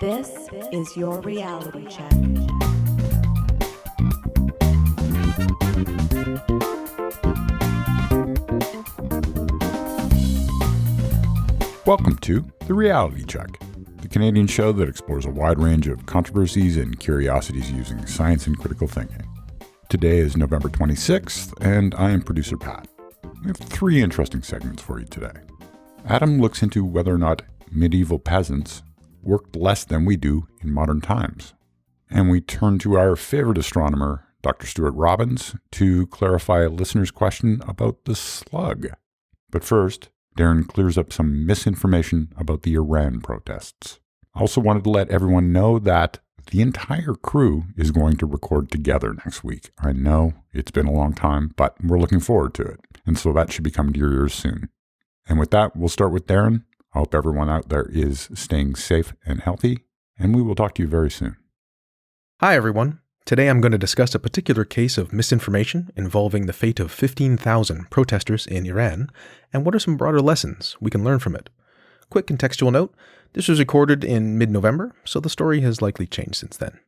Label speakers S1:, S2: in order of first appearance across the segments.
S1: This is your reality check.
S2: Welcome to The Reality Check, the Canadian show that explores a wide range of controversies and curiosities using science and critical thinking. Today is November 26th, and I am producer Pat. We have three interesting segments for you today. Adam looks into whether or not medieval peasants worked less than we do in modern times. And we turn to our favorite astronomer, Dr. Stuart Robbins, to clarify a listener's question about the slug. But first, Darren clears up some misinformation about the Iran protests. I also wanted to let everyone know that the entire crew is going to record together next week. I know it's been a long time, but we're looking forward to it. And so that should be coming to your ears soon. And with that, we'll start with Darren. I hope everyone out there is staying safe and healthy, and we will talk to you very soon.
S3: Hi, everyone. Today I'm going to discuss a particular case of misinformation involving the fate of 15,000 protesters in Iran, and what are some broader lessons we can learn from it. Quick contextual note, this was recorded in mid-November, so the story has likely changed since then.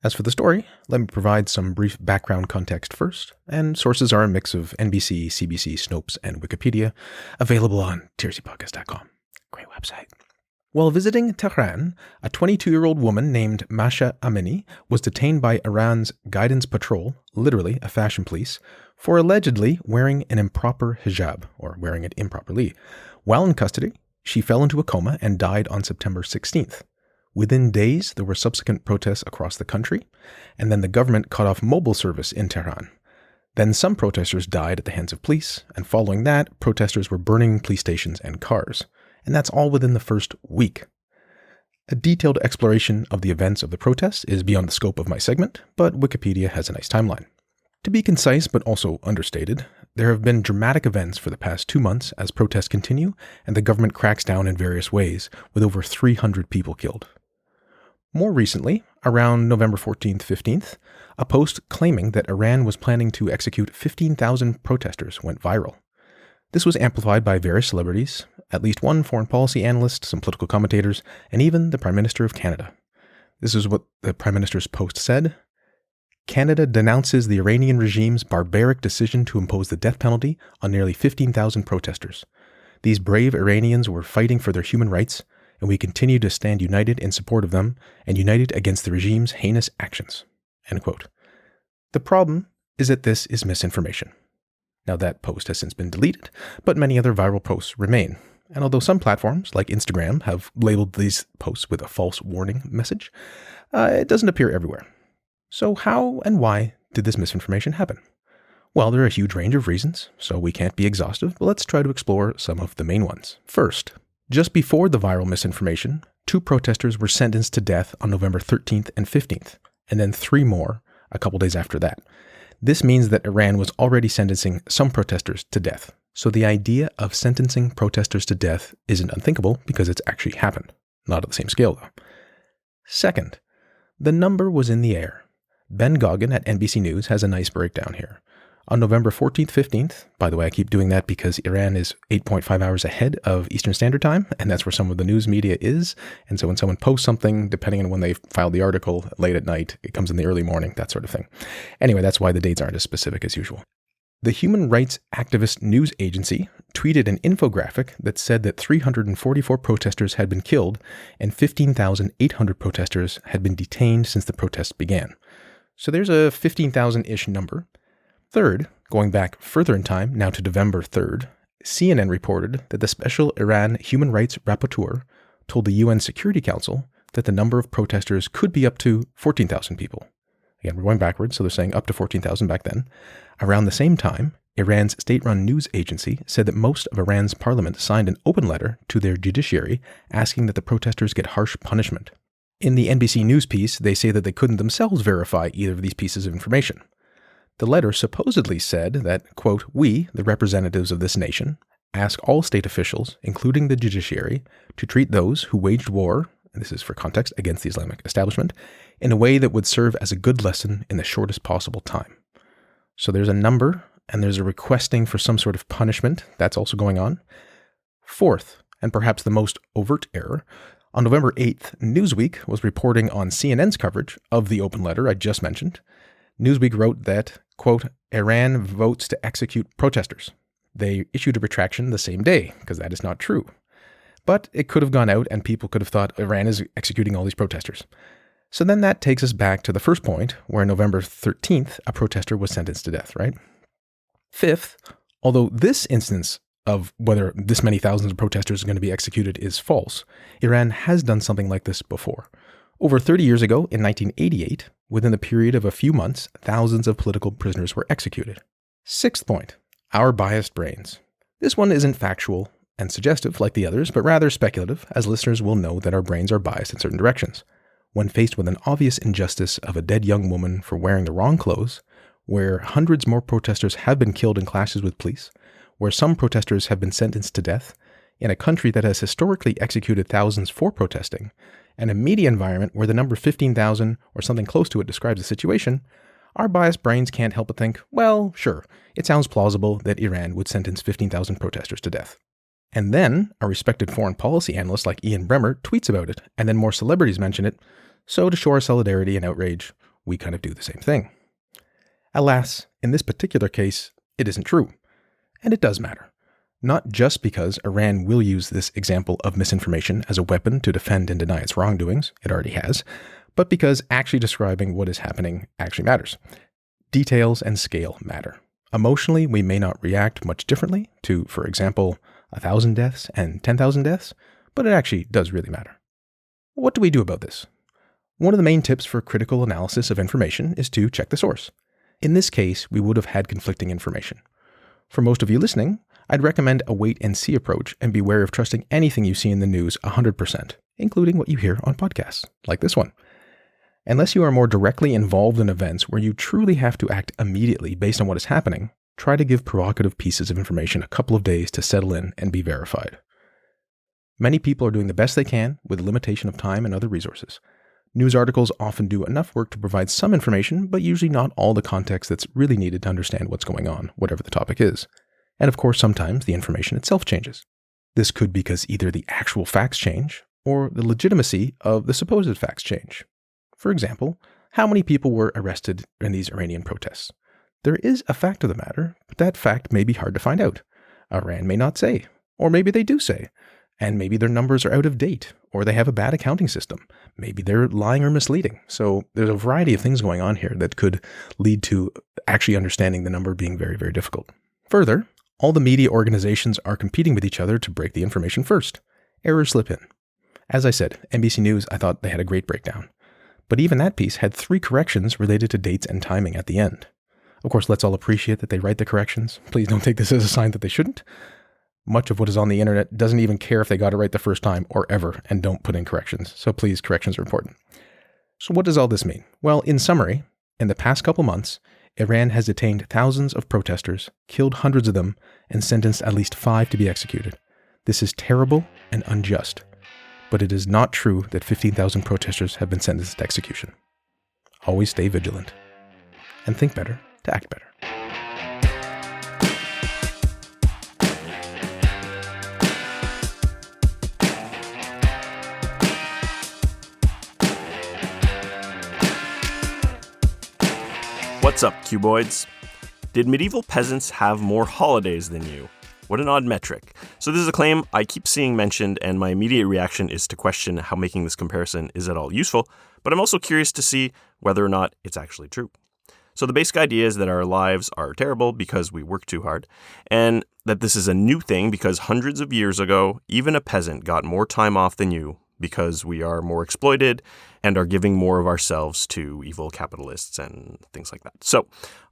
S3: As for the story, let me provide some brief background context first, and sources are a mix of NBC, CBC, Snopes, and Wikipedia, available on trcpodcast.com. Great website. While visiting Tehran, a 22-year-old woman named Masha Amini was detained by Iran's guidance patrol, literally a fashion police, for allegedly wearing an improper hijab, or wearing it improperly. While in custody, she fell into a coma and died on September 16th. Within days, there were subsequent protests across the country, and then the government cut off mobile service in Tehran. Then some protesters died at the hands of police, and following that, protesters were burning police stations and cars. And that's all within the first week. A detailed exploration of the events of the protests is beyond the scope of my segment, but Wikipedia has a nice timeline. To be concise but also understated, there have been dramatic events for the past 2 months as protests continue and the government cracks down in various ways, with over 300 people killed. More recently, around November 14th, 15th, a post claiming that Iran was planning to execute 15,000 protesters went viral. This was amplified by various celebrities, at least one foreign policy analyst, some political commentators, and even the Prime Minister of Canada. This is what the Prime Minister's post said. Canada denounces the Iranian regime's barbaric decision to impose the death penalty on nearly 15,000 protesters. These brave Iranians were fighting for their human rights, and we continue to stand united in support of them and united against the regime's heinous actions. End quote. The problem is that this is misinformation. Now that post has since been deleted, but many other viral posts remain. And although some platforms, like Instagram, have labeled these posts with a false warning message, it doesn't appear everywhere. So how and why did this misinformation happen? Well, there are a huge range of reasons, so we can't be exhaustive, but let's try to explore some of the main ones. First, just before the viral misinformation, 2 protesters were sentenced to death on November 13th and 15th, and then 3 more a couple days after that. This means that Iran was already sentencing some protesters to death. So the idea of sentencing protesters to death isn't unthinkable because it's actually happened. Not at the same scale, though. Second, the number was in the air. Ben Goggin at NBC News has a nice breakdown here. On November 14th, 15th, by the way, I keep doing that because Iran is 8.5 hours ahead of Eastern Standard Time, and that's where some of the news media is. And so when someone posts something, depending on when they filed the article late at night, it comes in the early morning, that sort of thing. Anyway, that's why the dates aren't as specific as usual. The human rights activist news agency tweeted an infographic that said that 344 protesters had been killed and 15,800 protesters had been detained since the protests began. So there's a 15,000-ish number. Third, going back further in time, now to November 3rd, CNN reported that the Special Iran Human Rights Rapporteur told the UN Security Council that the number of protesters could be up to 14,000 people. Again, we're going backwards, so they're saying up to 14,000 back then. Around the same time, Iran's state-run news agency said that most of Iran's parliament signed an open letter to their judiciary asking that the protesters get harsh punishment. In the NBC News piece, they say that they couldn't themselves verify either of these pieces of information. The letter supposedly said that, quote, "We, the representatives of this nation, ask all state officials, including the judiciary, to treat those who waged war," and this is for context, against the Islamic establishment, "in a way that would serve as a good lesson in the shortest possible time." So there's a number, and there's a requesting for some sort of punishment. That's also going on. Fourth, and perhaps the most overt error, On November 8th, Newsweek was reporting on CNN's coverage of the open letter I just mentioned. Newsweek wrote that, quote, Iran votes to execute protesters. They issued a retraction the same day, because that is not true. But it could have gone out and people could have thought Iran is executing all these protesters. So then that takes us back to the first point, where November 13th, a protester was sentenced to death, right? Fifth, although this instance of whether this many thousands of protesters are going to be executed is false, Iran has done something like this before. Over 30 years ago, in 1988, within the period of a few months, thousands of political prisoners were executed. Sixth point, our biased brains. This one isn't factual and suggestive like the others, but rather speculative, as listeners will know that our brains are biased in certain directions. When faced with an obvious injustice of a dead young woman for wearing the wrong clothes, where hundreds more protesters have been killed in clashes with police, where some protesters have been sentenced to death, in a country that has historically executed thousands for protesting, and a media environment where the number 15,000 or something close to it describes the situation, our biased brains can't help but think, well, sure, it sounds plausible that Iran would sentence 15,000 protesters to death. And then a respected foreign policy analyst like Ian Bremmer tweets about it, and then more celebrities mention it, so to show our solidarity and outrage, we kind of do the same thing. Alas, in this particular case, it isn't true. And it does matter. Not just because Iran will use this example of misinformation as a weapon to defend and deny its wrongdoings, it already has, but because actually describing what is happening actually matters. Details and scale matter. Emotionally, we may not react much differently to, for example, 1,000 deaths and 10,000 deaths, but it actually does really matter. What do we do about this? One of the main tips for critical analysis of information is to check the source. In this case, we would have had conflicting information. For most of you listening, I'd recommend a wait-and-see approach and beware of trusting anything you see in the news 100%, including what you hear on podcasts, like this one. Unless you are more directly involved in events where you truly have to act immediately based on what is happening, try to give provocative pieces of information a couple of days to settle in and be verified. Many people are doing the best they can with limitation of time and other resources. News articles often do enough work to provide some information, but usually not all the context that's really needed to understand what's going on, whatever the topic is. And of course, sometimes the information itself changes. This could be because either the actual facts change, or the legitimacy of the supposed facts change. For example, how many people were arrested in these Iranian protests? There is a fact of the matter, but that fact may be hard to find out. Iran may not say, or maybe they do say. And maybe their numbers are out of date, or they have a bad accounting system. Maybe they're lying or misleading. So there's a variety of things going on here that could lead to actually understanding the number being very, very difficult. Further, all the media organizations are competing with each other to break the information first. Errors slip in. As I said, NBC News, I thought they had a great breakdown. But even that piece had 3 corrections related to dates and timing at the end. Of course, let's all appreciate that they write the corrections. Please don't take this as a sign that they shouldn't. Much of what is on the internet doesn't even care if they got it right the first time or ever and don't put in corrections. So please, corrections are important. So what does all this mean? Well, in summary, in the past couple months, Iran has detained thousands of protesters, killed hundreds of them, and sentenced at least 5 to be executed. This is terrible and unjust. But it is not true that 15,000 protesters have been sentenced to execution. Always stay vigilant. And think better to act better.
S4: What's up, cuboids? Did medieval peasants have more holidays than you? What an odd metric. So this is a claim I keep seeing mentioned, and my immediate reaction is to question how making this comparison is at all useful, but I'm also curious to see whether or not it's actually true. So the basic idea is that our lives are terrible because we work too hard, and that this is a new thing because hundreds of years ago, even a peasant got more time off than you because we are more exploited and are giving more of ourselves to evil capitalists and things like that. So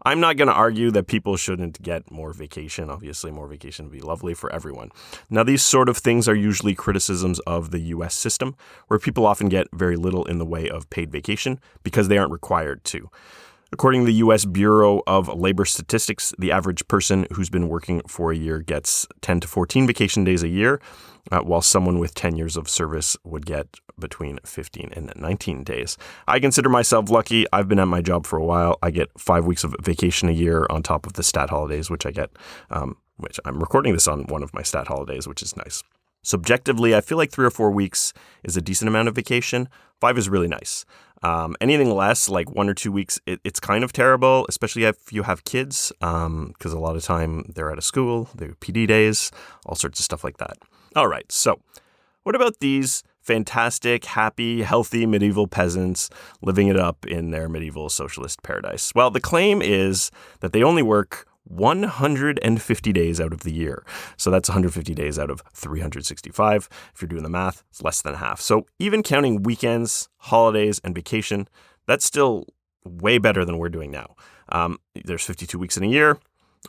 S4: I'm not going to argue that people shouldn't get more vacation. Obviously, more vacation would be lovely for everyone. Now, these sort of things are usually criticisms of the U.S. system, where people often get very little in the way of paid vacation because they aren't required to. According to the U.S. Bureau of Labor Statistics, the average person who's been working for a year gets 10 to 14 vacation days a year, while someone with 10 years of service would get between 15 and 19 days. I consider myself lucky. I've been at my job for a while. I get 5 weeks of vacation a year on top of the stat holidays, which I get, which I'm recording this on one of my stat holidays, which is nice. Subjectively, I feel like 3 or 4 weeks is a decent amount of vacation. 5 is really nice. Anything less, like 1 or 2 weeks, it's kind of terrible, especially if you have kids, because a lot of time they're out of school, they're PD days, all sorts of stuff like that. All right, so what about these fantastic, happy, healthy medieval peasants living it up in their medieval socialist paradise? Well, the claim is that they only work 150 days out of the year. So that's 150 days out of 365. If you're doing the math, it's less than half. So even counting weekends, holidays, and vacation, that's still way better than we're doing now. There's 52 weeks in a year,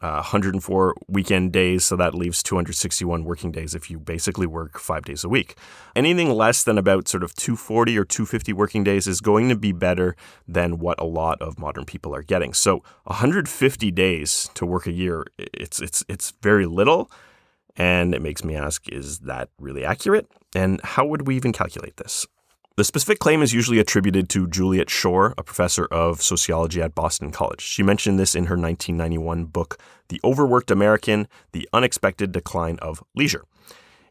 S4: 104 weekend days, so that leaves 261 working days if you basically work 5 days a week. Anything less than about sort of 240 or 250 working days is going to be better than what a lot of modern people are getting. So 150 days to work a year, it's very little, and it makes me ask, is that really accurate? And how would we even calculate this? The specific claim is usually attributed to Juliet Schor, a professor of sociology at Boston College. She mentioned this in her 1991 book, The Overworked American, The Unexpected Decline of Leisure.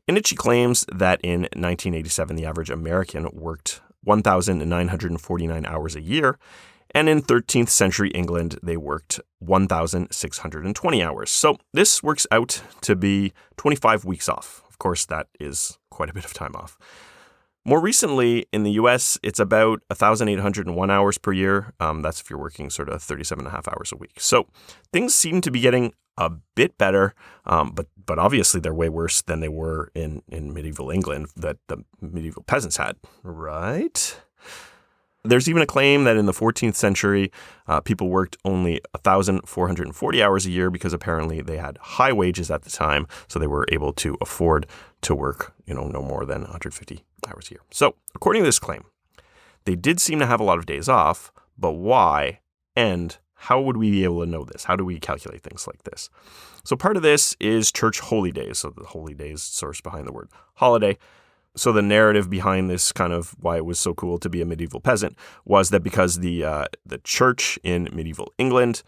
S4: In it, she claims that in 1987, the average American worked 1,949 hours a year, and in 13th century England, they worked 1,620 hours. So this works out to be 25 weeks off. Of course, that is quite a bit of time off. More recently, in the US, it's about 1,801 hours per year. That's if you're working sort of 37 and a half hours a week. So things seem to be getting a bit better, but obviously they're way worse than they were in medieval England that the medieval peasants had, right? There's even a claim that in the 14th century, people worked only 1,440 hours a year because apparently they had high wages at the time, so they were able to afford to work, no more than 150 hours a year. So, according to this claim, they did seem to have a lot of days off, but why? And how would we be able to know this? How do we calculate things like this? So part of this is church holy days. So the holy days source behind the word holiday. So the narrative behind this, kind of why it was so cool to be a medieval peasant, was that because the church in medieval England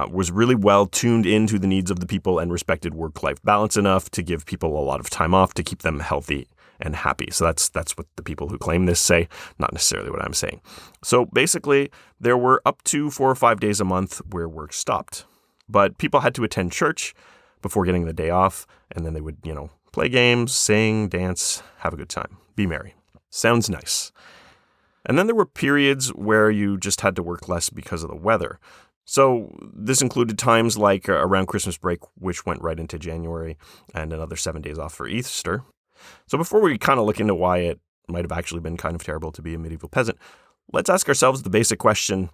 S4: was really well tuned into the needs of the people and respected work-life balance enough to give people a lot of time off to keep them healthy and happy. So that's what the people who claim this say, not necessarily what I'm saying. So basically, there were up to 4 or 5 days a month where work stopped. But people had to attend church before getting the day off, and then they would, play games, sing, dance, have a good time, be merry. Sounds nice. And then there were periods where you just had to work less because of the weather. So this included times like around Christmas break, which went right into January, and another 7 days off for Easter. So before we kind of look into why it might have actually been kind of terrible to be a medieval peasant, let's ask ourselves the basic question,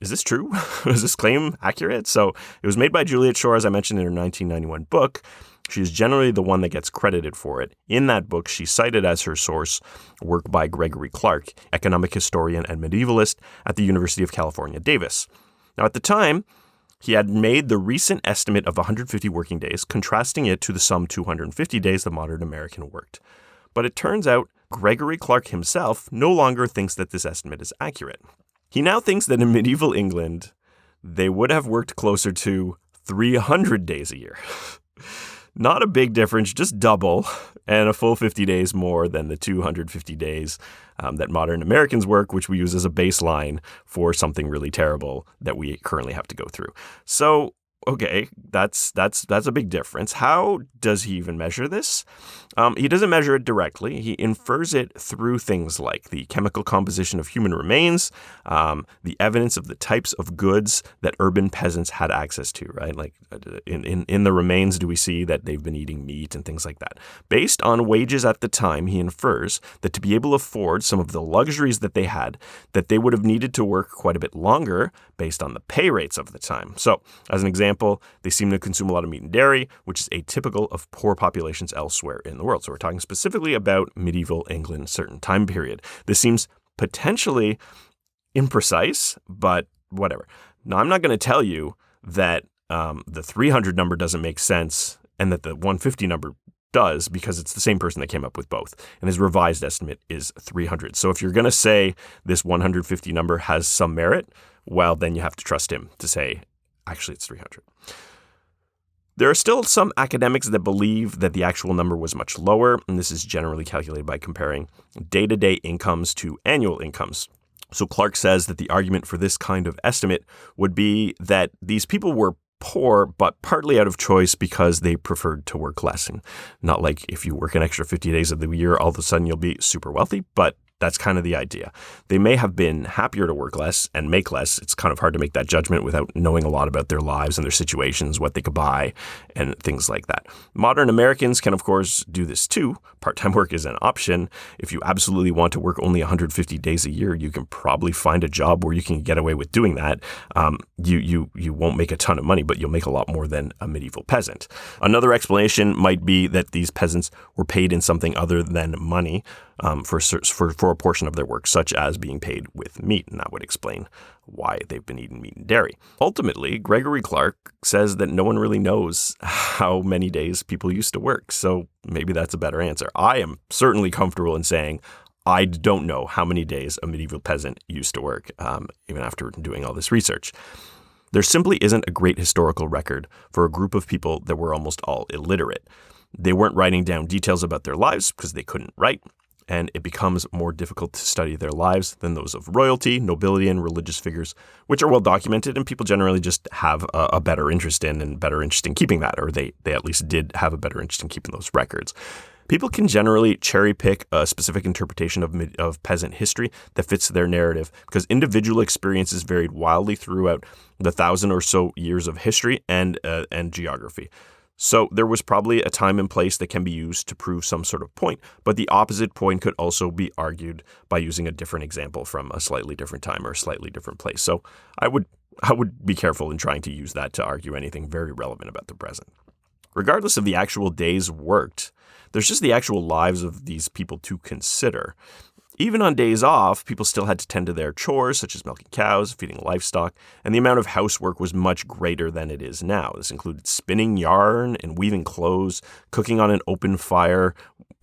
S4: is this true? Is this claim accurate? So it was made by Juliet Schor, as I mentioned in her 1991 book. She is generally the one that gets credited for it. In that book, she cited as her source work by Gregory Clark, economic historian and medievalist at the University of California, Davis. Now, at the time, he had made the recent estimate of 150 working days, contrasting it to the some 250 days the modern American worked. But it turns out Gregory Clark himself no longer thinks that this estimate is accurate. He now thinks that in medieval England, they would have worked closer to 300 days a year. Not a big difference, just double, and a full 50 days more than the 250 days that modern Americans work, which we use as a baseline for something really terrible that we currently have to go through. So, okay, that's a big difference. How does he even measure this? He doesn't measure it directly. He infers it through things like the chemical composition of human remains, the evidence of the types of goods that urban peasants had access to, right? Like in the remains, do we see that they've been eating meat and things like that? Based on wages at the time, he infers that to be able to afford some of the luxuries that they had, that they would have needed to work quite a bit longer based on the pay rates of the time. So, as an example, they seem to consume a lot of meat and dairy, which is atypical of poor populations elsewhere in the world. So we're talking specifically about medieval England, certain time period. This seems potentially imprecise, but whatever. Now, I'm not going to tell you that the 300 number doesn't make sense and that the 150 number does, because it's the same person that came up with both. And his revised estimate is 300. So if you're going to say this 150 number has some merit, well, then you have to trust him to say, actually, it's 300. There are still some academics that believe that the actual number was much lower, and this is generally calculated by comparing day-to-day incomes to annual incomes. So Clark says that the argument for this kind of estimate would be that these people were poor, but partly out of choice because they preferred to work less. And not like if you work an extra 50 days of the year, all of a sudden you'll be super wealthy, but that's kind of the idea. They may have been happier to work less and make less. It's kind of hard to make that judgment without knowing a lot about their lives and their situations, what they could buy, and things like that. Modern Americans can, of course, do this too. Part-time work is an option. If you absolutely want to work only 150 days a year, you can probably find a job where you can get away with doing that. You won't make a ton of money, but you'll make a lot more than a medieval peasant. Another explanation might be that these peasants were paid in something other than money, for a portion of their work, such as being paid with meat, and that would explain why they've been eating meat and dairy. Ultimately, Gregory Clark says that no one really knows how many days people used to work, so maybe that's a better answer. I am certainly comfortable in saying I don't know how many days a medieval peasant used to work, even after doing all this research. There simply isn't a great historical record for a group of people that were almost all illiterate. They weren't writing down details about their lives because they couldn't write, and it becomes more difficult to study their lives than those of royalty, nobility, and religious figures, which are well documented, and people generally just have a better interest in and better interest in keeping that, or they at least did have a better interest in keeping those records. People can generally cherry pick a specific interpretation of peasant history that fits their narrative because individual experiences varied wildly throughout the 1,000 or so years of history and geography. So there was probably a time and place that can be used to prove some sort of point, but the opposite point could also be argued by using a different example from a slightly different time or a slightly different place. So I would be careful in trying to use that to argue anything very relevant about the present. Regardless of the actual days worked, there's just the actual lives of these people to consider. Even on days off, people still had to tend to their chores, such as milking cows, feeding livestock, and the amount of housework was much greater than it is now. This included spinning yarn and weaving clothes, cooking on an open fire,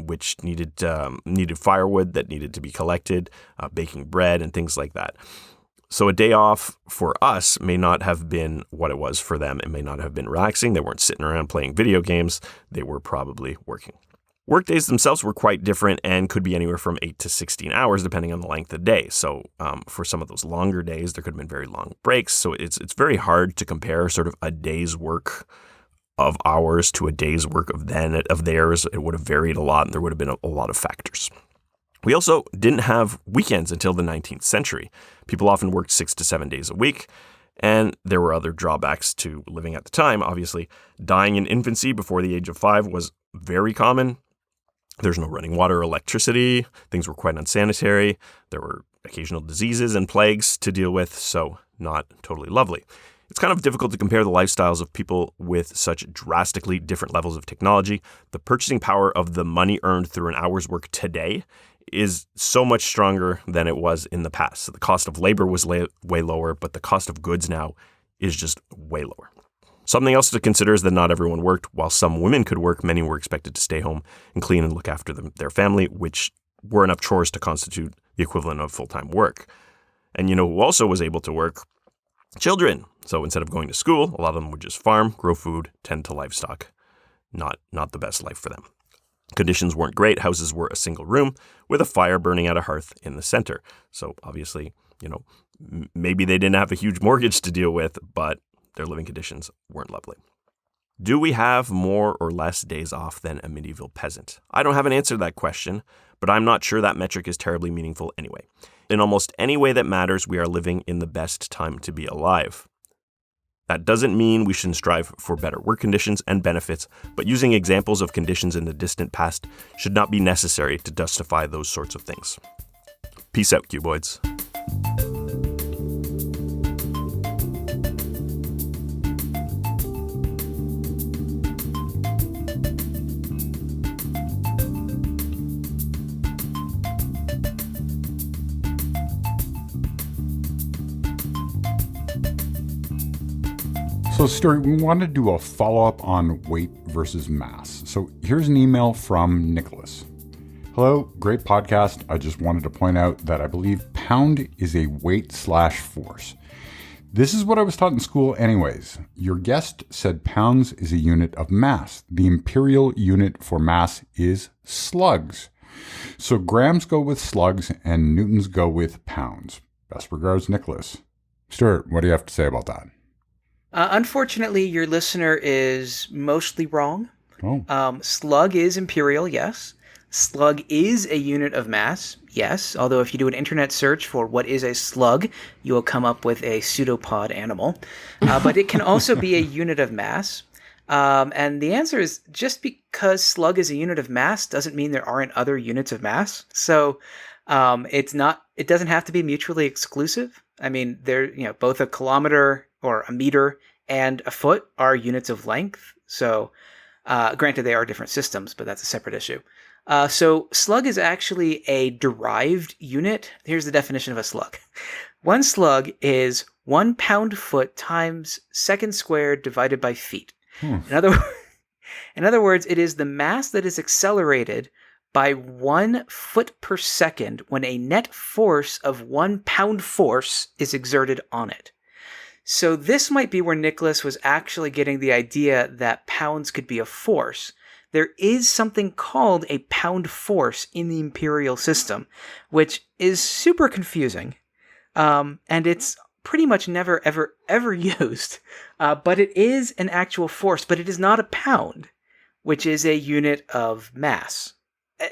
S4: which needed firewood that needed to be collected, baking bread, and things like that. So a day off for us may not have been what it was for them. It may not have been relaxing. They weren't sitting around playing video games. They were probably working. Workdays themselves were quite different and could be anywhere from 8 to 16 hours, depending on the length of the day. So for some of those longer days, there could have been very long breaks. So it's very hard to compare sort of a day's work of hours to a day's work of theirs. It would have varied a lot, and there would have been a lot of factors. We also didn't have weekends until the 19th century. People often worked 6 to 7 days a week, and there were other drawbacks to living at the time. Obviously, dying in infancy before the age of 5 was very common. There's no running water or electricity. Things were quite unsanitary. There were occasional diseases and plagues to deal with, so not totally lovely. It's kind of difficult to compare the lifestyles of people with such drastically different levels of technology. The purchasing power of the money earned through an hour's work today is so much stronger than it was in the past. So the cost of labor was way lower, but the cost of goods now is just way lower. Something else to consider is that not everyone worked. While some women could work, many were expected to stay home and clean and look after their family, which were enough chores to constitute the equivalent of full-time work. And you know who also was able to work? Children. So instead of going to school, a lot of them would just farm, grow food, tend to livestock. Not the best life for them. Conditions weren't great. Houses were a single room with a fire burning at a hearth in the center. So obviously, maybe they didn't have a huge mortgage to deal with, but their living conditions weren't lovely. Do we have more or less days off than a medieval peasant? I don't have an answer to that question, but I'm not sure that metric is terribly meaningful anyway. In almost any way that matters, we are living in the best time to be alive. That doesn't mean we shouldn't strive for better work conditions and benefits, but using examples of conditions in the distant past should not be necessary to justify those sorts of things. Peace out, cuboids.
S2: So, Stuart, we want to do a follow-up on weight versus mass. So here's an email from Nicholas. Hello, great podcast. I just wanted to point out that I believe pound is a weight/force. This is what I was taught in school anyways. Your guest said pounds is a unit of mass. The imperial unit for mass is slugs. So grams go with slugs and newtons go with pounds. Best regards, Nicholas. Stuart, what do you have to say about that?
S5: Unfortunately, your listener is mostly wrong.
S2: Oh.
S5: Slug is imperial, yes. Slug is a unit of mass, yes. Although if you do an internet search for what is a slug, you will come up with a pseudopod animal. But it can also be a unit of mass. And the answer is just because slug is a unit of mass doesn't mean there aren't other units of mass. So it doesn't have to be mutually exclusive. I mean, both a kilometer or a meter and a foot are units of length. So granted, they are different systems, but that's a separate issue. So slug is actually a derived unit. Here's the definition of a slug. One slug is 1 pound-foot times second squared divided by feet. In other words, it is the mass that is accelerated by 1 foot per second when a net force of 1 pound force is exerted on it. So this might be where Nicholas was actually getting the idea that pounds could be a force. There is something called a pound force in the imperial system, which is super confusing, and it's pretty much never, ever used. But it is an actual force, but it is not a pound, which is a unit of mass.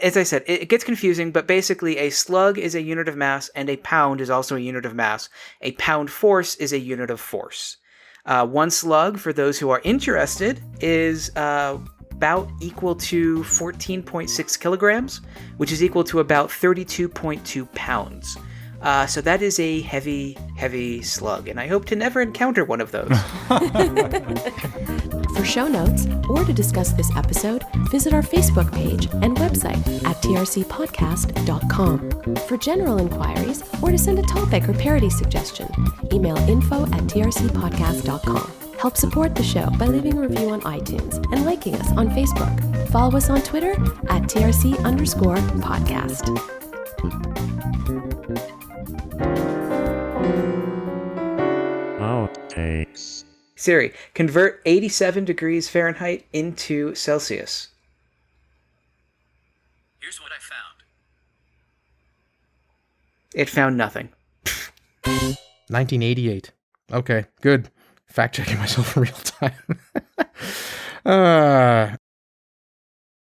S5: As I said, it gets confusing, but basically a slug is a unit of mass, and a pound is also a unit of mass. A pound force is a unit of force. 1 slug, for those who are interested, is about equal to 14.6 kilograms, which is equal to about 32.2 pounds. So that is a heavy, heavy slug, and I hope to never encounter one of those.
S1: For show notes or to discuss this episode, visit our Facebook page and website at trcpodcast.com. For general inquiries or to send a topic or parody suggestion, email info@trcpodcast.com. Help support the show by leaving a review on iTunes and liking us on Facebook. Follow us on Twitter at @TRC_podcast.
S6: Outtakes.
S5: Siri, convert 87 degrees Fahrenheit into Celsius.
S7: Here's what I found.
S5: It found nothing.
S3: 1988. Okay, good. Fact checking myself in real time.